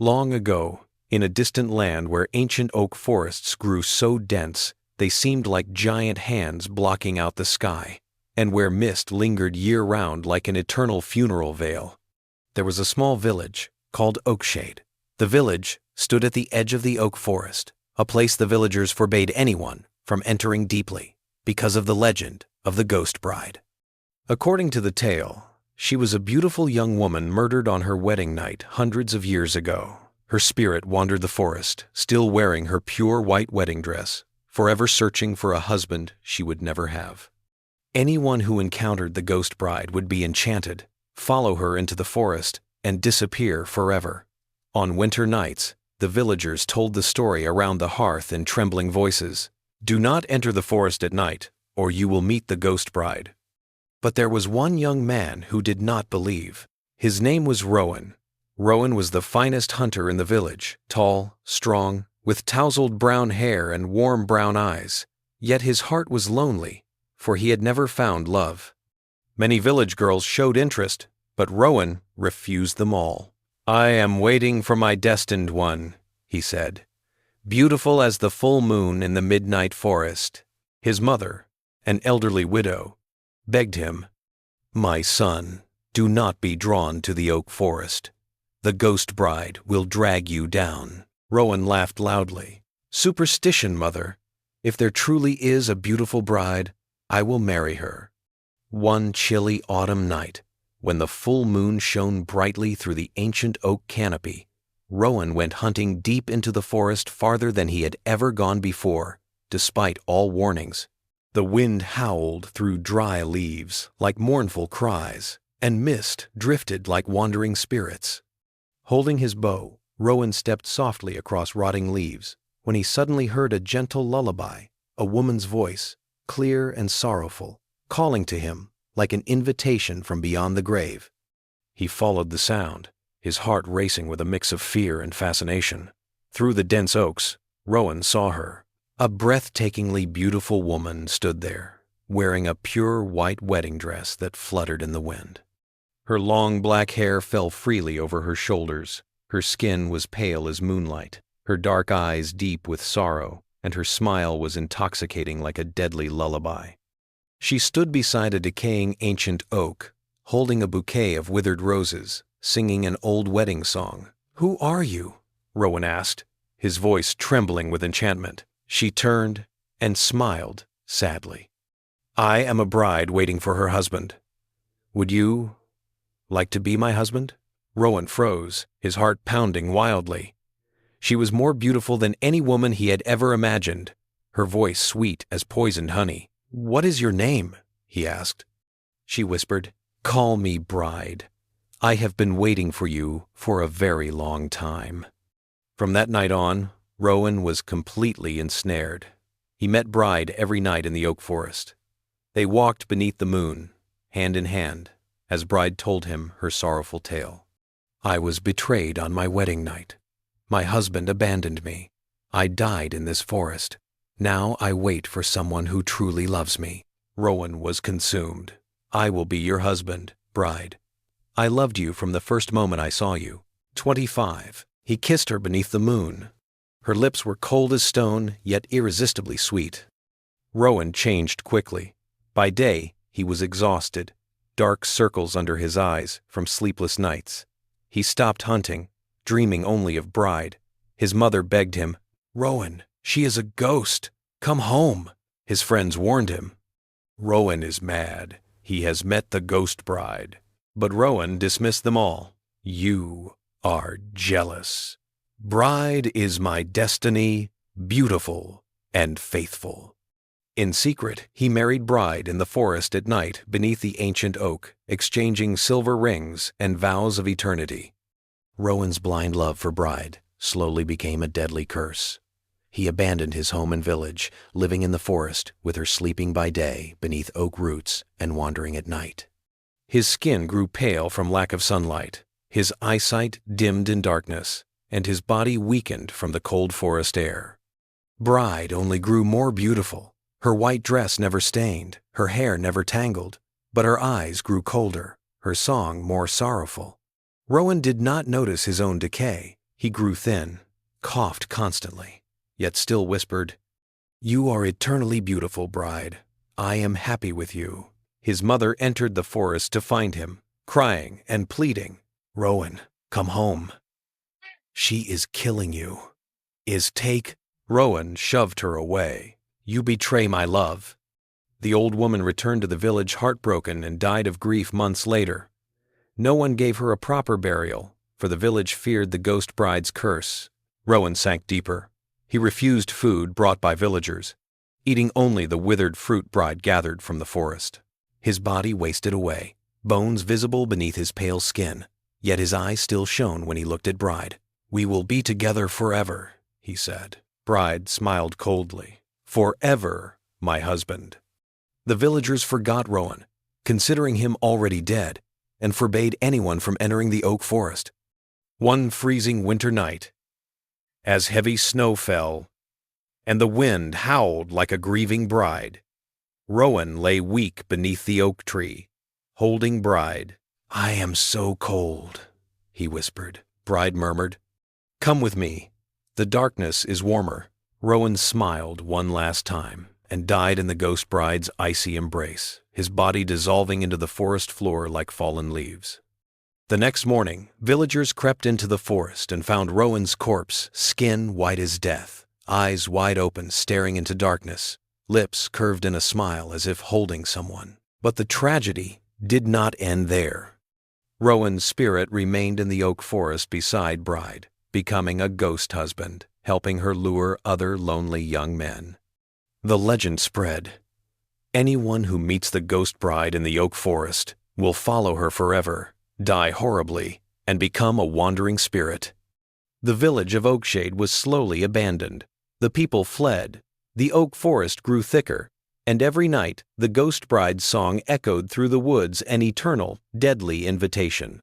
Long ago, in a distant land where ancient oak forests grew so dense they seemed like giant hands blocking out the sky, and where mist lingered year-round like an eternal funeral veil, there was a small village called Oakshade. The village stood at the edge of the oak forest, a place the villagers forbade anyone from entering deeply because of the legend of the ghost bride. According to the tale, she was a beautiful young woman murdered on her wedding night hundreds of years ago. Her spirit wandered the forest, still wearing her pure white wedding dress, forever searching for a husband she would never have. Anyone who encountered the ghost bride would be enchanted, follow her into the forest, and disappear forever. On winter nights, the villagers told the story around the hearth in trembling voices. "Do not enter the forest at night, or you will meet the ghost bride." But there was one young man who did not believe. His name was Rowan. Rowan was the finest hunter in the village, tall, strong, with tousled brown hair and warm brown eyes. Yet his heart was lonely, for he had never found love. Many village girls showed interest, but Rowan refused them all. "I am waiting for my destined one," he said, "beautiful as the full moon in the midnight forest." His mother, an elderly widow, begged him, "My son, do not be drawn to the oak forest. The ghost bride will drag you down." Rowan laughed loudly. "Superstition, mother. If there truly is a beautiful bride, I will marry her." One chilly autumn night, when the full moon shone brightly through the ancient oak canopy, Rowan went hunting deep into the forest farther than he had ever gone before, despite all warnings. The wind howled through dry leaves like mournful cries, and mist drifted like wandering spirits. Holding his bow, Rowan stepped softly across rotting leaves when he suddenly heard a gentle lullaby, a woman's voice, clear and sorrowful, calling to him like an invitation from beyond the grave. He followed the sound, his heart racing with a mix of fear and fascination. Through the dense oaks, Rowan saw her. A breathtakingly beautiful woman stood there, wearing a pure white wedding dress that fluttered in the wind. Her long black hair fell freely over her shoulders, her skin was pale as moonlight, her dark eyes deep with sorrow, and her smile was intoxicating like a deadly lullaby. She stood beside a decaying ancient oak, holding a bouquet of withered roses, singing an old wedding song. "Who are you?" Rowan asked, his voice trembling with enchantment. She turned and smiled sadly. "I am a bride waiting for her husband. Would you like to be my husband?" Rowan froze, his heart pounding wildly. She was more beautiful than any woman he had ever imagined, her voice sweet as poisoned honey. "What is your name?" he asked. She whispered, "Call me Bride. I have been waiting for you for a very long time." From that night on, Rowan was completely ensnared. He met Bride every night in the oak forest. They walked beneath the moon, hand in hand, as Bride told him her sorrowful tale. "I was betrayed on my wedding night. My husband abandoned me. I died in this forest. Now I wait for someone who truly loves me." Rowan was consumed. "I will be your husband, Bride. I loved you from the first moment I saw you." 25. He kissed her beneath the moon. Her lips were cold as stone, yet irresistibly sweet. Rowan changed quickly. By day, he was exhausted, dark circles under his eyes from sleepless nights. He stopped hunting, dreaming only of Bride. His mother begged him, "Rowan, she is a ghost. Come home." His friends warned him. "Rowan is mad. He has met the ghost bride." But Rowan dismissed them all. "You are jealous. Bride is my destiny, beautiful and faithful." In secret, he married Bride in the forest at night beneath the ancient oak, exchanging silver rings and vows of eternity. Rowan's blind love for Bride slowly became a deadly curse. He abandoned his home and village, living in the forest with her sleeping by day beneath oak roots and wandering at night. His skin grew pale from lack of sunlight, his eyesight dimmed in darkness, and his body weakened from the cold forest air. Bride only grew more beautiful. Her white dress never stained, her hair never tangled, but her eyes grew colder, her song more sorrowful. Rowan did not notice his own decay. He grew thin, coughed constantly, yet still whispered, "You are eternally beautiful, bride. I am happy with you." His mother entered the forest to find him, crying and pleading, "Rowan, come home. She is killing you. Take." Rowan shoved her away. "You betray my love." The old woman returned to the village heartbroken and died of grief months later. No one gave her a proper burial, for the village feared the ghost bride's curse. Rowan sank deeper. He refused food brought by villagers, eating only the withered fruit bride gathered from the forest. His body wasted away, bones visible beneath his pale skin, yet his eyes still shone when he looked at Bride. "We will be together forever," he said. Bride smiled coldly. "Forever, my husband." The villagers forgot Rowan, considering him already dead, and forbade anyone from entering the oak forest. One freezing winter night, as heavy snow fell, and the wind howled like a grieving bride, Rowan lay weak beneath the oak tree, holding Bride. "I am so cold," he whispered. Bride murmured, "Come with me. The darkness is warmer." Rowan smiled one last time and died in the ghost bride's icy embrace, his body dissolving into the forest floor like fallen leaves. The next morning, villagers crept into the forest and found Rowan's corpse, skin white as death, eyes wide open staring into darkness, lips curved in a smile as if holding someone. But the tragedy did not end there. Rowan's spirit remained in the oak forest beside Bride, becoming a ghost husband, helping her lure other lonely young men. The legend spread. Anyone who meets the ghost bride in the oak forest will follow her forever, die horribly, and become a wandering spirit. The village of Oakshade was slowly abandoned. The people fled. The oak forest grew thicker, and every night the ghost bride's song echoed through the woods, an eternal, deadly invitation.